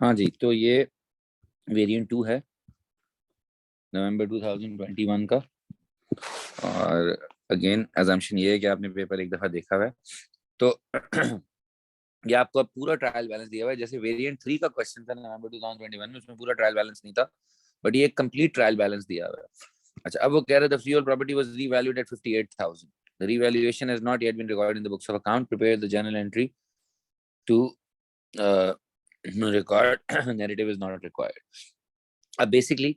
हाँ जी, तो ये वेरिएंट 2 है नवंबर 2021 का। और अगेन अजम्पशन ये है कि आपने पेपर एक दफा देखा हुआ है, तो ये आपको अब पूरा ट्रायल बैलेंस दिया हुआ है। जैसे वेरिएंट 3 का क्वेश्चन था नवंबर 2021 में, उसमें पूरा ट्रायल बैलेंस नहीं था, बट ये एक कंप्लीट ट्रायल बैलेंस दिया हुआ है। अच्छा, अब वो कह रहे the freehold property was revalued at 58,000. The revaluation has not yet been recorded in the books of account. Prepare the journal entry to record. Narrative is not required. अब basically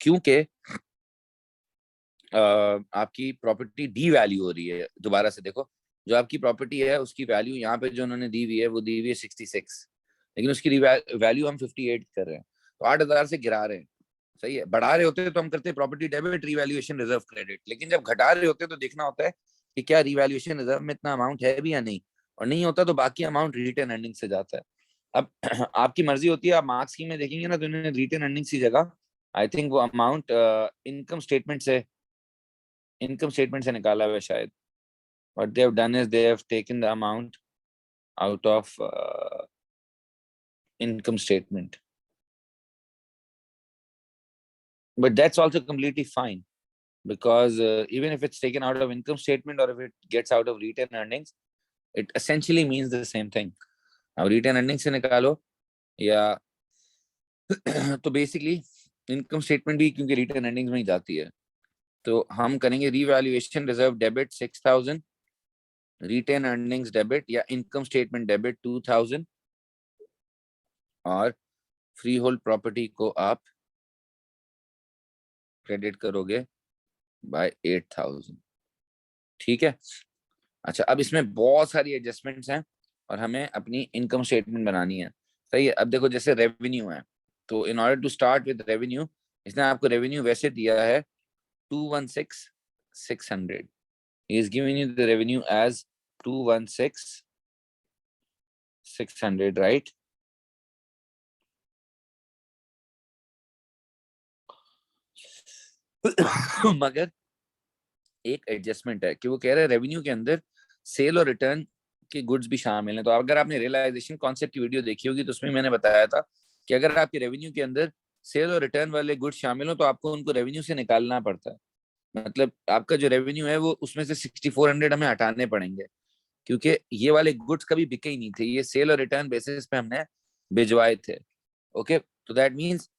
क्योंकि आपकी प्रॉपर्टी डी वैल्यू हो रही है, दोबारा से देखो, जो आपकी प्रॉपर्टी है उसकी वैल्यू यहाँ पे जो उन्होंने दी हुई है वो दी हुई है 66, लेकिन उसकी वैल्यू हम 58 कर रहे हैं, तो 8,000 से गिरा रहे हैं। सही है, बढ़ा रहे होते तो हम करते property debit revaluation reserve credit, लेकिन जब घटा रहे होते तो देखना होता है कि क्या रिवैल्यूएशन रिजर्व में इतना अमाउंट है भी या नहीं, और नहीं होता तो बाकी अमाउंट रिटेन अर्निंग से जाता है। अब आपकी मर्जी होती है, आप मार्क्स की में देखेंगे ना तो इन्होंने रिटेन अर्निंग की जगह आई थिंक वो अमाउंट इनकम स्टेटमेंट से निकाला हुआ है शायद। what they have done is they have taken the amount out of income statement, but that's also completely fine because even if it's taken out of income statement or if it gets out of retained earnings, it essentially means the same thing. अब retained earnings से निकालो या तो basically income statement भी क्योंकि retain earnings में ही जाती है, तो हम करेंगे revaluation reserve debit 6,000, retained earnings debit या इनकम स्टेटमेंट डेबिट 2,000, और फ्री होल्ड प्रॉपर्टी को आप क्रेडिट करोगे बाय 8,000। ठीक है। अच्छा, अब इसमें बहुत सारी एडजस्टमेंट्स हैं और हमें अपनी इनकम स्टेटमेंट बनानी है। सही है। अब देखो, जैसे रेवेन्यू है, तो in order to start with revenue, इसने आपको रेवेन्यू वैसे दिया है 216,600। He is giving you the revenue as 216,600, right? मगर एक एडजस्टमेंट है कि वो कह रहे हैं रेवेन्यू के अंदर सेल और रिटर्न के गुड्स भी शामिल हैं। तो अगर आपने रियलाइजेशन कॉन्सेप्ट की वीडियो देखी होगी तो उसमें मैंने बताया था कि अगर आपके रेवेन्यू के अंदर सेल और रिटर्न वाले गुड्स शामिल हो तो आपको उनको रेवेन्यू से निकालना पड़ता है। मतलब आपका जो रेवेन्यू है वो उसमें से 6,400 हमें हटाने पड़ेंगे, क्योंकि ये वाले गुड्स कभी बिके ही नहीं थे, ये सेल और रिटर्न बेसिस पे हमने भिजवाए थे। ओके, तो दैट मीन्स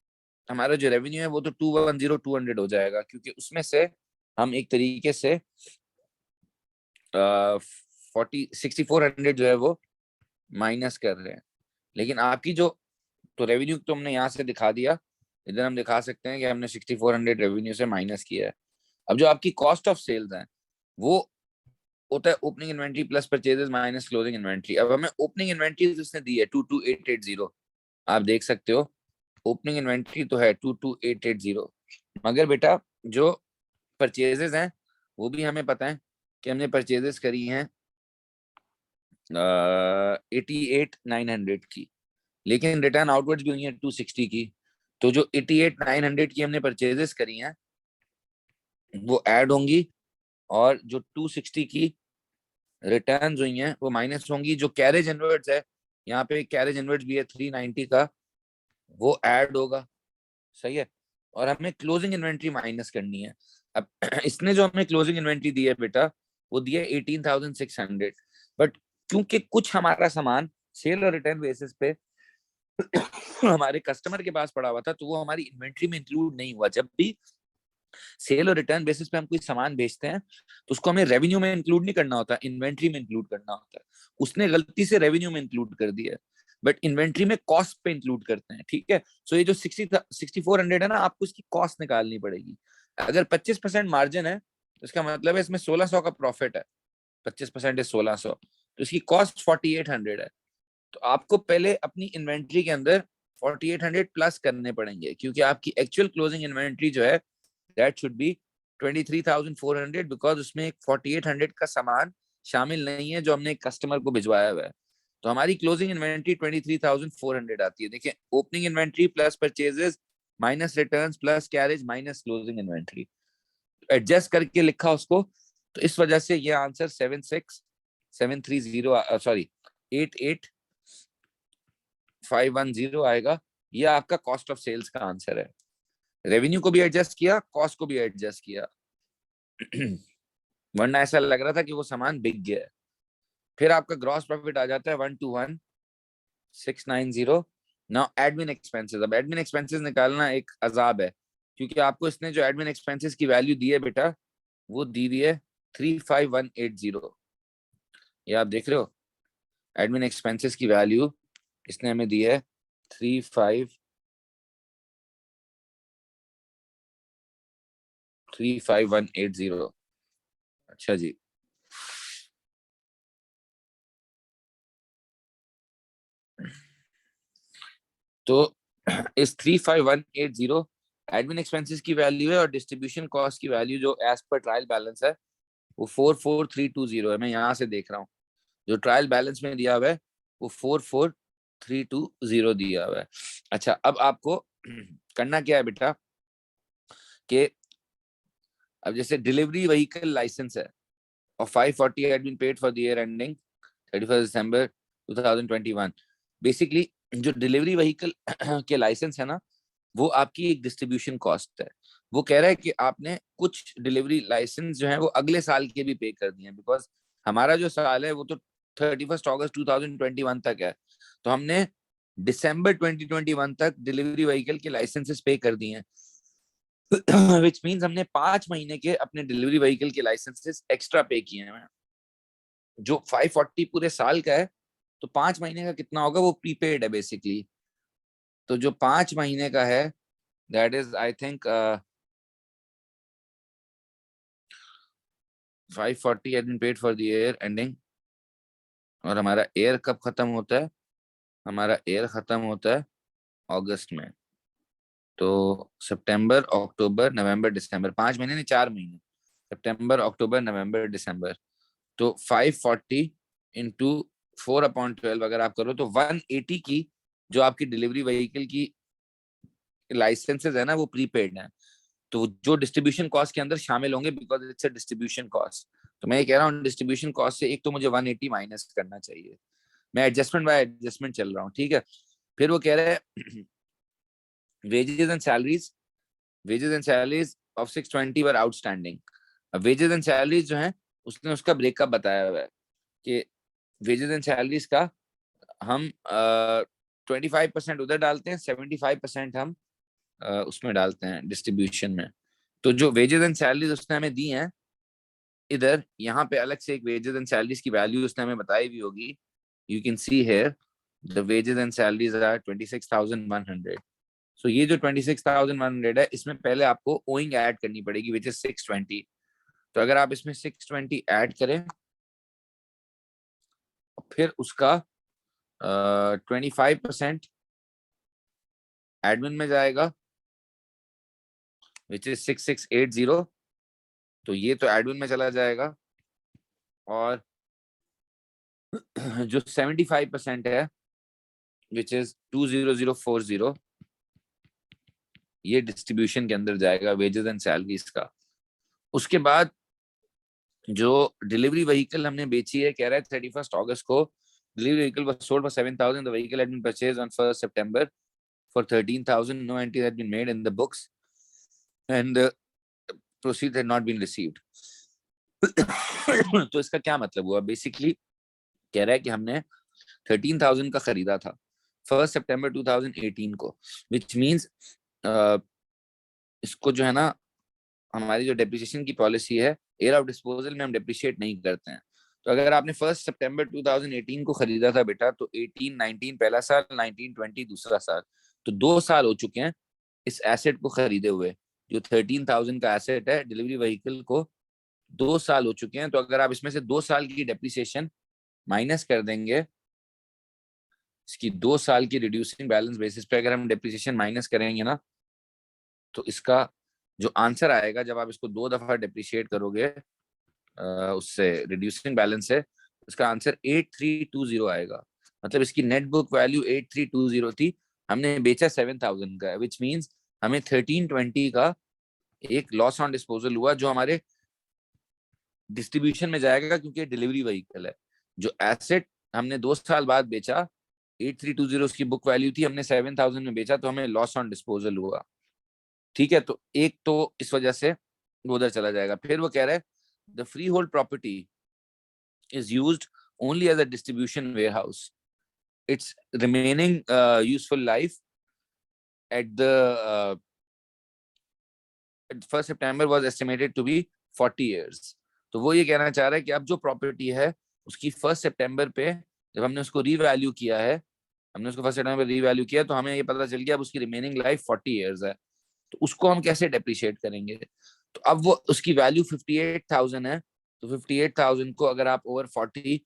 हमारा जो रेवेन्यू है वो तो 210,200 हो जाएगा, क्योंकि उसमें से हम एक तरीके से 6,400 जो है वो माइनस कर रहे हैं। लेकिन आपकी जो तो रेवेन्यू तो हमने यहाँ से दिखा दिया, इधर हम दिखा सकते हैं कि हमने 6,400 रेवेन्यू से माइनस किया है। अब जो आपकी कॉस्ट ऑफ सेल्स है वो होता है opening inventory plus purchases minus closing inventory. अब हमें ओपनिंग इन्वेंट्री उसने दी है 22,880, आप देख सकते हो ओपनिंग इन्वेंट्री तो है 22,880, मगर बेटा जो परचेजेस हैं वो भी हमें पता है कि हमने परचेजेस करी हैं 88,900 की, लेकिन रिटर्न आउटवर्ड्स भी हुई है 260 की। तो जो 88,900 की हमने परचेजेस करी हैं वो ऐड होंगी, और जो 260 की रिटर्न हुई हैं वो माइनस होंगी। जो कैरेज इनवर्ड्स है, यहाँ पे कैरेज इनवर्ड्स भी है 390 का, वो ऐड होगा। सही है। और हमें क्लोजिंग इन्वेंट्री माइनस करनी है। अब इसने जो हमें क्लोजिंग इन्वेंट्री दी है बेटा वो दी है 18,600, बट क्योंकि कुछ हमारा सामान सेल और रिटर्न बेसिस पे हमारे कस्टमर के पास पड़ा हुआ था तो वो हमारी इन्वेंट्री में इंक्लूड नहीं हुआ। जब भी सेल और रिटर्न बेसिस पे हम कोई सामान बेचते हैं तो उसको हमें रेवेन्यू में इंक्लूड नहीं करना होता, इन्वेंट्री में इंक्लूड करना होता है। उसने गलती से रेवेन्यू में इंक्लूड कर दिया है, बट इन्वेंट्री में कॉस्ट पे इंक्लूड करते हैं। ठीक है। सो ये जो 6,400 है ना, आपको इसकी कॉस्ट निकालनी पड़ेगी। अगर 25% मार्जिन है तो इसका मतलब है इसमें 1,600 का प्रॉफिट है, 25% 1,600, तो इसकी कॉस्ट 4,800 है। तो आपको पहले अपनी इन्वेंट्री के अंदर 4,800 प्लस करने पड़ेंगे, क्योंकि आपकी एक्चुअल क्लोजिंग इन्वेंट्री जो है दैट शुड बी 23,400, बिकॉज उसमें एक 4,800 का सामान शामिल नहीं है जो हमने कस्टमर को भिजवाया हुआ है। तो हमारी क्लोजिंग इन्वेंट्री 23,400 आती है। देखिए, opening inventory plus purchases minus returns plus carriage minus closing inventory, adjust करके लिखा उसको। तो इस वजह से ये आंसर 76,730 सॉरी 88 3510 आएगा। ये आपका कॉस्ट ऑफ सेल्स का आंसर है। रेवेन्यू को भी एडजस्ट किया, कॉस्ट को भी एडजस्ट किया वरना ऐसा लग रहा था कि वो सामान बिक गया है। फिर आपका ग्रॉस प्रॉफिट आ जाता है 121,690। Now admin expenses. अब एडमिन एक्सपेंसेस निकालना एक अजाब है, क्योंकि आपको इसने जो एडमिन एक्सपेंसेस की वैल्यू दी है बेटा, वो दी हुई है 35180। ये आप देख रहे हो, एडमिन एक्सपेंसेस की वैल्यू इसने हमें दी है 35180। अच्छा जी, तो इस 35180 एडमिन एक्सपेंसेस की वैल्यू है, और डिस्ट्रीब्यूशन कॉस्ट की वैल्यू जो एज पर ट्रायल बैलेंस है वो 44320 है। मैं यहाँ से देख रहा हूँ, जो ट्रायल बैलेंस में दिया हुआ है वो 44320 दिया हुआ है। अच्छा, अब आपको करना क्या है बेटा, कि अब जैसे डिलीवरी व्हीकल लाइसेंस है और 540 had been paid for the year ending 31 December 2021। Basically जो डिलीवरी व्हीकल के लाइसेंस है ना, वो आपकी एक डिस्ट्रीब्यूशन कॉस्ट है। वो कह रहा है कि आपने कुछ डिलीवरी लाइसेंस जो है वो अगले साल के भी पे कर दिए हैं, बिकॉज हमारा जो साल है वो तो 31 अगस्त 2021 तक है। तो हमने दिसंबर 2021 तक डिलीवरी व्हीकल के लाइसेंसेस पे कर दिए हैं विच मीन्स हमने 5 महीने के अपने डिलीवरी व्हीकल के लाइसेंसेस एक्स्ट्रा पे किए हैं। जो 540 पूरे साल का है, तो 5 महीने का कितना होगा, वो प्रीपेड है बेसिकली। तो जो 5 महीने का है, that is I think 540 had been paid for the year ending. और हमारा एयर कब खत्म होता है, हमारा एयर खत्म होता है अगस्त में। तो सितंबर अक्टूबर नवंबर दिसंबर, 5 महीने नहीं 4 महीने, सितंबर अक्टूबर नवंबर दिसंबर। तो 540 इंटू 4/12 अगर आप करो तो 180 की जो आपकी डिलीवरी व्हीकल की लाइसेंसेज है ना, वो प्रीपेड है। तो जो डिस्ट्रीब्यूशन कॉस्ट के अंदर शामिल होंगे, because it's a distribution cost. तो मैं ये कह रहा हूँ डिस्ट्रीब्यूशन कॉस्ट से एक तो मुझे 180 माइनस करना चाहिए। मैं एडजस्टमेंट बाय एडजस्टमेंट चल रहा हूँ, ठीक है। फिर वो कह रहे हैं wages and salaries, wages and salaries of 620 were outstanding. अब वेजेस एंड सैलरीज जो है, उसने उसका ब्रेकअप बताया हुआ है कि वेजेस एंड सैलरीज का हम 25% उधर डालते हैं, 75% हम उसमें डालते हैं डिस्ट्रीब्यूशन में। तो जो वेजेस एंड सैलरीज उसने हमें दी हैं इधर, यहाँ पे अलग से एक वेजेस एंड सैलरीज की वैल्यू उसने हमें बताई भी होगी। You can see here the wages and salaries are 26,100। So ये जो 26,100 है, इसमें पहले आपको ओइंग ऐड करनी पड़ेगी विच इज 620। तो अगर आप इसमें 620 ऐड करें, फिर उसका 25% एडमिन में जाएगा विच इज 6680। तो ये तो एडमिन में चला जाएगा, और जो 75% है विच इज 20040, ये डिस्ट्रीब्यूशन के अंदर जाएगा वेजेस एंड सैलरीज का। उसके बाद जो डिलीवरी व्हीकल हमने बेची है, कह रहा है 31 अगस्त को delivery vehicle was sold for 7,000, the vehicle had been purchased on 1 September for 13,000, no entry had been made in the books and proceed had not been received. तो इसका क्या मतलब हुआ, बेसिकली कह रहा है कि हमने 13,000 का खरीदा था 1 सितंबर 2018 को, विच मीन्स इसको जो है ना, हमारी जो डेप्रिसिएशन की पॉलिसी है, एयर ऑफ डिस्पोजल में हम डेप्रिशिएट नहीं करते हैं। तो अगर आपने 1 सितंबर 2018 को खरीदा था बेटा, तो 18 19 पहला साल, 19 20 दूसरा साल, तो 2 साल हो चुके हैं इस एसेट को खरीदे हुए। जो 13,000 का एसेट है डिलीवरी व्हीकल को, 2 साल हो चुके हैं। तो अगर आप इसमें से 2 साल की डेप्रिसिएशन माइनस कर देंगे, इसकी 2 साल की रिड्यूसिंग बैलेंस बेसिस पे अगर हम डेप्रिसिएशन माइनस करेंगे ना, तो इसका जो आंसर आएगा जब आप इसको 2 दफा डेप्रिशिएट करोगे उससे रिड्यूसिंग बैलेंस से, इसका आंसर 8320 आएगा। मतलब इसकी नेट बुक वैल्यू 8320 थी, हमने बेचा 7,000 का, विच मीन्स हमें 1320 का एक लॉस ऑन डिस्पोजल हुआ, जो हमारे डिस्ट्रीब्यूशन में जाएगा, क्योंकि डिलीवरी व्हीकल है। जो एसेट हमने 2 साल बाद बेचा, 8320 उसकी बुक वैल्यू थी, हमने 7000 में बेचा तो हमें लॉस ऑन डिस्पोजल हुआ। ठीक है, तो एक तो इस वजह से वो उधर चला जाएगा। फिर वो कह रहा है the freehold property is used only as a distribution warehouse, its remaining useful life at the at 1st September was estimated to be 40 years। तो वो ये कहना चाह रहा है कि अब जो प्रॉपर्टी है उसकी 1 सितंबर पे जब हमने उसको रीवैल्यू किया है, हमने उसको 1 सितंबर पे रीवैल्यू किया तो हमें ये पता चल गया अब उसकी रिमेनिंग लाइफ 40 इयर्स है। तो उसको हम कैसे डेप्रिशिएट करेंगे? तो अब वो उसकी वैल्यू 58,000 है, तो 58,000 को अगर आप ओवर 40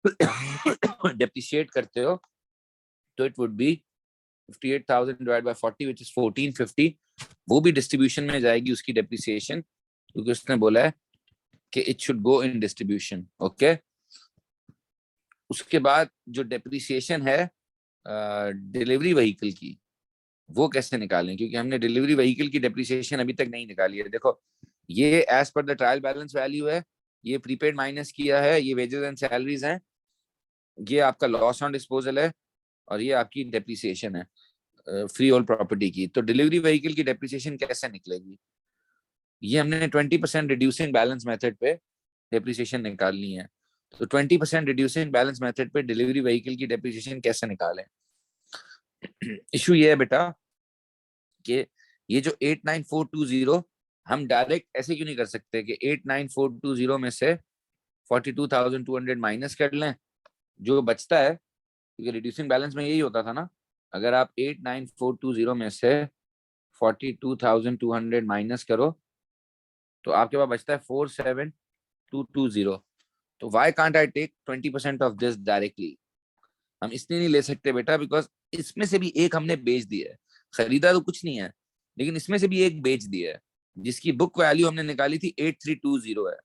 डेप्रिशिएट करते हो तो it would be 58,000 divide by 40 which is 1450। वो भी डिस्ट्रीब्यूशन में जाएगी उसकी डेप्रिसिएशन, क्योंकि उसने बोला है कि it should go in distribution. Okay, उसके बाद जो डेप्रिसिएशन है डिलीवरी व्हीकल की, वो कैसे निकालें? क्योंकि हमने डिलीवरी व्हीकल की डेप्रिसिएशन अभी तक नहीं निकाली है। देखो, ये as per the trial balance value है, ये प्रीपेड माइनस किया है, ये वेजेस एंड सैलरीज हैं, ये आपका लॉस ऑन डिस्पोजल है, और ये आपकी डेप्रिसिएशन है फ्री होल्ड प्रॉपर्टी की। तो डिलीवरी व्हीकल की डेप्रिसिएशन कैसे निकलेगी? ये हमने 20% रिड्यूसिंग बैलेंस मेथड पे डेप्रिसिएशन निकालनी है। तो 20% रिड्यूसिंग बैलेंस मेथड पे डिलीवरी व्हीकल की डेप्रिसिएशन कैसे निकालें? इशू ये है बेटा कि ये जो 89420 हम डायरेक्ट ऐसे क्यों नहीं कर सकते कि 89420 में से 42,200 माइनस कर लें, जो बचता है, क्योंकि रिड्यूसिंग बैलेंस में यही होता था ना, अगर आप 89420 में से 42,200 माइनस करो तो आपके पास बचता है 47,220। तो why can't I take 20% off this directly? हम इसलिए नहीं ले सकते बेटा बिकॉज इसमें से भी एक हमने बेच दिया है, खरीदा तो कुछ नहीं है, लेकिन इसमें से भी एक बेच दिया है जिसकी बुक वैल्यू हमने निकाली थी 8320 है।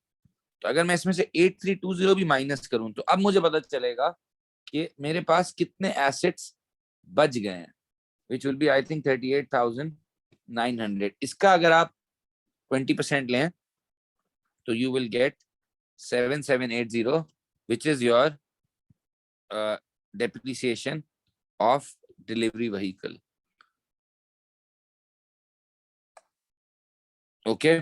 तो अगर मैं इसमें से 8320 भी माइनस करूं तो अब मुझे पता चलेगा कि मेरे पास कितने एसेट्स बच गए हैं, which will be I think 38,900। इसका अगर आप 20% लें तो you will get 7780 which is your depreciation of delivery vehicle। Okay,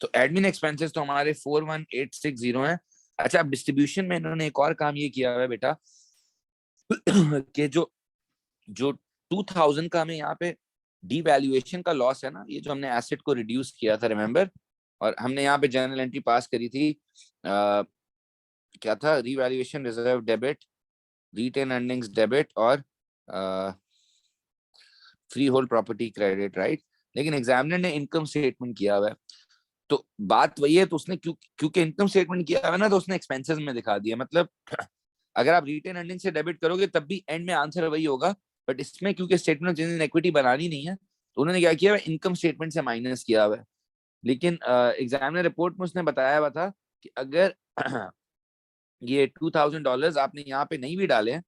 तो एडमिन एक्सपेंसेस तो हमारे 41,860 हैं। अच्छा, अब डिस्ट्रीब्यूशन में इन्होंने एक और काम ये किया हुआ है बेटा कि जो जो 2000 का हमें यहाँ पे डीवैल्यूएशन का लॉस है ना, ये जो हमने एसेट को रिड्यूस किया था, रिमेंबर, और हमने यहाँ पे जर्नल एंट्री पास करी थी, क्या था, revaluation reserve debit, retained earnings debit और freehold property credit, right. लेकिन एग्जामिनर ने इनकम स्टेटमेंट किया हुआ है, तो बात वही है, तो उसने क्योंकि इनकम स्टेटमेंट किया हुआ है ना, तो उसने एक्सपेंसेस में दिखा दिया। मतलब अगर आप रिटेन अर्निंग से डेबिट करोगे तब भी एंड में आंसर वही होगा, बट इसमें क्योंकि statement of change in equity बनानी नहीं है, तो उन्होंने क्या किया, इनकम स्टेटमेंट से माइनस किया हुआ है। लेकिन एग्जामिनर रिपोर्ट में उसने बताया हुआ था कि अगर ये $2,000 आपने यहाँ पे नहीं भी डाले,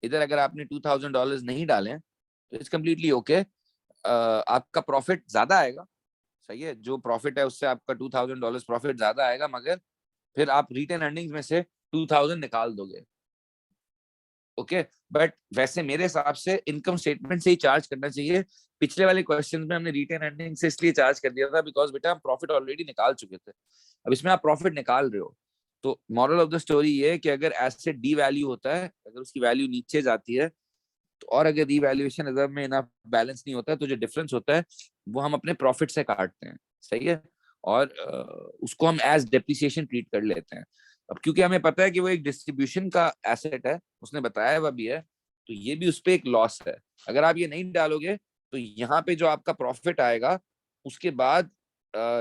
इधर अगर आपने $2,000 नहीं डाले तो इट्स कम्प्लीटली ओके, आपका प्रॉफिट ज्यादा आएगा, सही है, जो प्रॉफिट है उससे आपका $2,000 प्रॉफिट ज्यादा आएगा, मगर फिर आप रिटेन अर्निंग्स में से 2,000 निकाल दोगे। ओके, बट वैसे मेरे हिसाब से इनकम स्टेटमेंट से ही चार्ज करना चाहिए। पिछले वाले क्वेश्चन में हमने रिटेन अर्निंग से इसलिए चार्ज कर दिया था बिकॉज बेटा हम प्रॉफिट ऑलरेडी निकाल चुके थे, अब इसमें आप प्रॉफिट निकाल रहे हो। तो मॉरल ऑफ द स्टोरी ये है कि अगर एसेट डी वैल्यू होता है, अगर उसकी वैल्यू नीचे जाती है, तो और अगर रीवैल्यूएशन रिजर्व में इनफ बैलेंस नहीं होता है, तो जो डिफरेंस होता है वो हम अपने प्रॉफिट से काटते हैं, सही है, और उसको हम एज डेप्रिसिएशन ट्रीट कर लेते हैं। अब क्योंकि हमें पता है कि वो एक डिस्ट्रीब्यूशन का एसेट है, उसने बताया हुआ भी है, तो ये भी उस पर एक लॉस है। अगर आप ये नहीं डालोगे तो यहाँ पे जो आपका प्रॉफिट आएगा, उसके बाद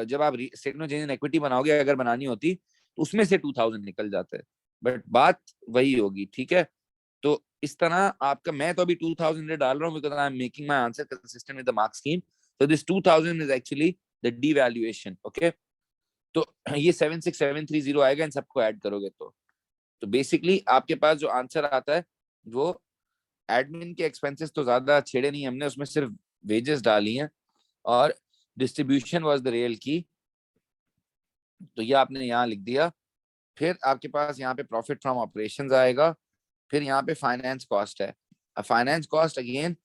जब आप statement of change in equity बनाओगे, अगर बनानी होती, तो उसमें से 2,000 निकल जाते हैं, बट बात वही होगी, ठीक है। तो इस तरह आपका, मैं तो अभी 2,000 डाल रहा हूँ because I am making my answer consistent with the mark scheme. so this 2,000 is actually the devaluation। okay, तो ये 76,730 आएगा इन सबको ऐड करोगे तो बेसिकली आपके पास जो आंसर आता है वो, एडमिन के एक्सपेंसेस तो ज्यादा छेड़े नहीं हमने, उसमें सिर्फ वेजेस डाली हैं और डिस्ट्रीब्यूशन वाज द रियल की, तो ये आपने यहाँ लिख दिया फिर आपके पास यहाँ पे प्रॉफिट फ्रॉम ऑपरेशंस आएगा, फिर यहाँ पे फाइनेंस कॉस्ट है। अब फाइनेंस कॉस्ट अगेन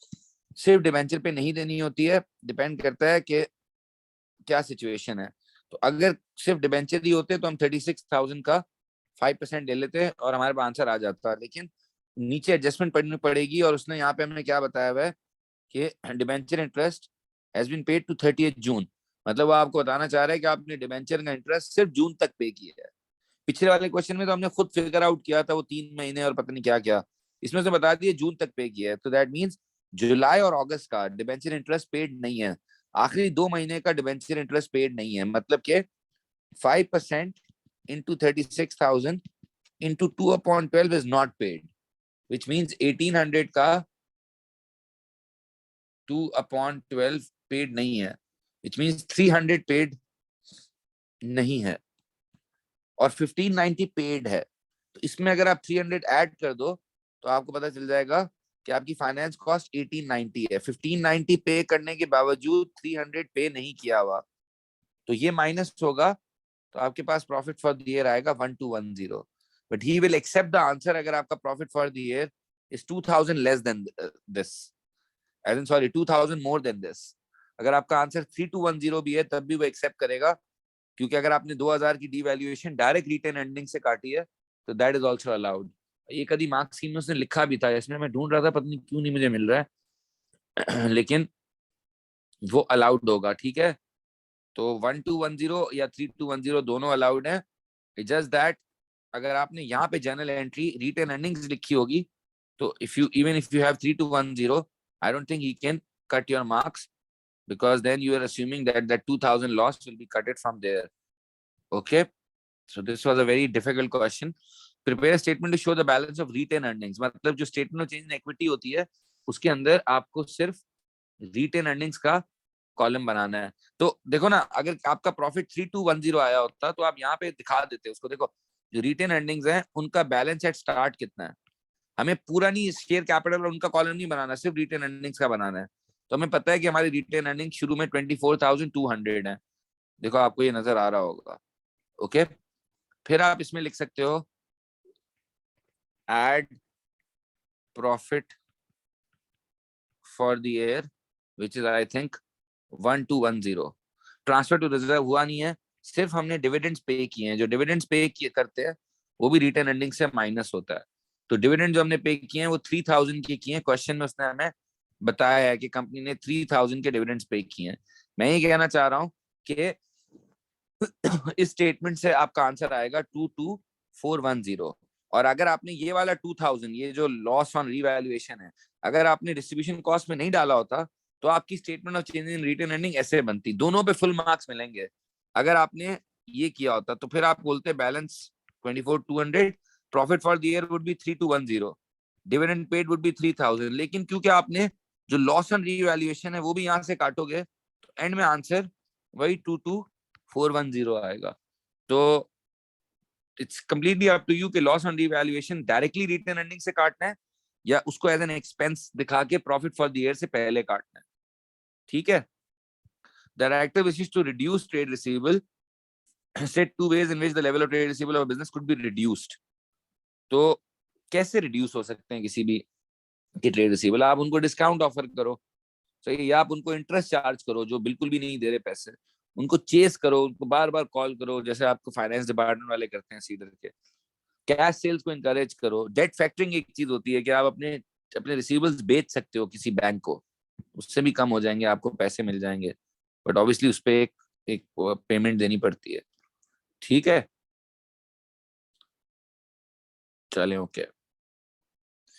सिर्फ डिबेंचर पे नहीं देनी होती है, डिपेंड करता है कि क्या सिचुएशन है। तो अगर सिर्फ डिबेंचर ही होते तो हम 36,000 का 5% ले लेते और हमारे पास आंसर आ जाता, लेकिन नीचे एडजस्टमेंट पढ़नी पड़ेगी। और उसने यहाँ पे हमें क्या बताया हुआ है कि debenture interest has been paid to 30th June, मतलब वो आपको बताना चाह रहा है कि आपने डिबेंचर का इंटरेस्ट सिर्फ जून तक पे किया है। पिछले वाले क्वेश्चन में तो हमने खुद फिगर आउट किया था वो 3 महीने और पता नहीं क्या क्या, इसमें से बता दिए जून तक पे किया है। तो दैट मीन्स जुलाई और अगस्त का डिबेंचर इंटरेस्ट पेड नहीं है, आखिरी 2 महीने का डिबेंचर इंटरेस्ट पेड नहीं है। मतलब के 5% into 36,000 into 2/12 is not paid, which means 1800 का 2/12 पेड नहीं है, विच मीन्स 300 पेड नहीं है और 1590 पेड है। तो इसमें अगर आप 300 ऐड कर दो तो आपको पता चल जाएगा कि आपकी फाइनेंस कॉस्ट 1890 है। 1590 पे करने के बावजूद 300 पे नहीं किया हुआ, तो ये माइनस होगा। तो आपके पास प्रॉफिट फॉर द ईयर आएगा 1210, but he will accept the answer अगर आपका profit for the year is 2000 less than this, as in sorry 2000 more than this. अगर आपका आंसर 3210 भी है तब भी वो एक्सेप्ट करेगा, क्योंकि अगर आपने 2000 की डीवैल्यूएशन डायरेक्ट रिटेन अर्निंग से काटी है तो दैट इज ऑल्सो अलाउड। ये कभी मार्क्स स्कीम में उसने लिखा भी था, इसमें मैं ढूंढ रहा था, पता नहीं क्यों नहीं मुझे मिल रहा है लेकिन वो अलाउड होगा, ठीक है। तो 1210 या 3210 दोनों अलाउड है। जस्ट दैट अगर आपने यहाँ पे जनरल एंट्री रिटेन अर्निंग्स लिखी होगी तो if you even if you have 3210 I don't think he can cut your marks, because then you are assuming that that 2000 loss will be cut it from there. Okay, so this was a very difficult question. Prepare a statement to show the balance of retained earnings, मतलब जो statement of change in equity होती है उसके अंदर आपको सिर्फ retain earnings का column बनाना है। तो देखो ना, अगर आपका प्रॉफिट 3210 आया होता तो आप यहाँ पे दिखा देते उसको, देखो जो रिटेन अर्निंग्स हैं उनका बैलेंस एट स्टार्ट कितना है। हमें पूरा नहीं शेयर कैपिटल और उनका कॉलम नहीं बनाना, सिर्फ रिटेन अर्निंग्स का बनाना है। तो हमें पता है कि हमारी रिटेन अर्निंग शुरू में 24,200 है, देखो आपको ये नजर आ रहा होगा। ओके, फिर आप इसमें लिख सकते हो add profit for the year which is I think 1210। Transfer to reserve हुआ नहीं है, सिर्फ हमने डिविडेंड्स पे किए हैं। जो डिविडेंड्स पे किए करते हैं वो भी रिटेन अर्निंग से माइनस होता है। तो डिविडेंड जो हमने पे किए हैं वो 3000 के किए हैं। क्वेश्चन में उसने हमें बताया है कि कंपनी ने 3000 के डिविडेंड्स पे किए हैं। मैं ये कहना चाह रहा हूँ कि इस स्टेटमेंट से आपका आंसर आएगा 22410। और अगर आपने ये वाला 2000, ये जो लॉस ऑन रीवैल्यूएशन है, अगर आपने डिस्ट्रीब्यूशन कॉस्ट में नहीं डाला होता तो आपकी statement of change in retained earning ऐसे बनती, दोनों पे फुल मार्क्स मिलेंगे। अगर आपने ये किया होता तो फिर आप बोलते balance 24,200, profit for the year would be 3210, dividend paid would be 3000। लेकिन क्योंकि आपने जो लॉस ऑन रीवैल्यूएशन है वो भी यहाँ से काटोगे तो एंड में आंसर वही 22410 आएगा। तो it's completely up to you कि loss on revaluation directly retained earning से काटना है या उसको एज एन एक्सपेंस दिखा के प्रॉफिट फॉर द ईयर से पहले काटना है, ठीक है। The director wishes to reduce trade receivable, said two ways in which the level of trade receivable of a business could be reduced. तो कैसे रिड्यूस हो सकते हैं किसी भी की ट्रेड रिसीवेबल? आप उनको डिस्काउंट ऑफर करो, सही, या आप उनको इंटरेस्ट चार्ज करो जो बिल्कुल भी नहीं दे रहे पैसे, उनको चेस करो, उनको बार बार कॉल करो जैसे आपको फाइनेंस डिपार्टमेंट वाले करते हैं सीडर के। कैश सेल्स को इंकरेज करो। डेट फैक्टरिंग एक चीज होती है कि आप अपने अपने रिसीवेबल्स बेच सकते हो किसी बैंक को, उससे भी कम हो जाएंगे, आपको पैसे मिल जाएंगे, बट ऑब्वियसली उस पर एक पेमेंट देनी पड़ती है, ठीक है। चलें, ओके।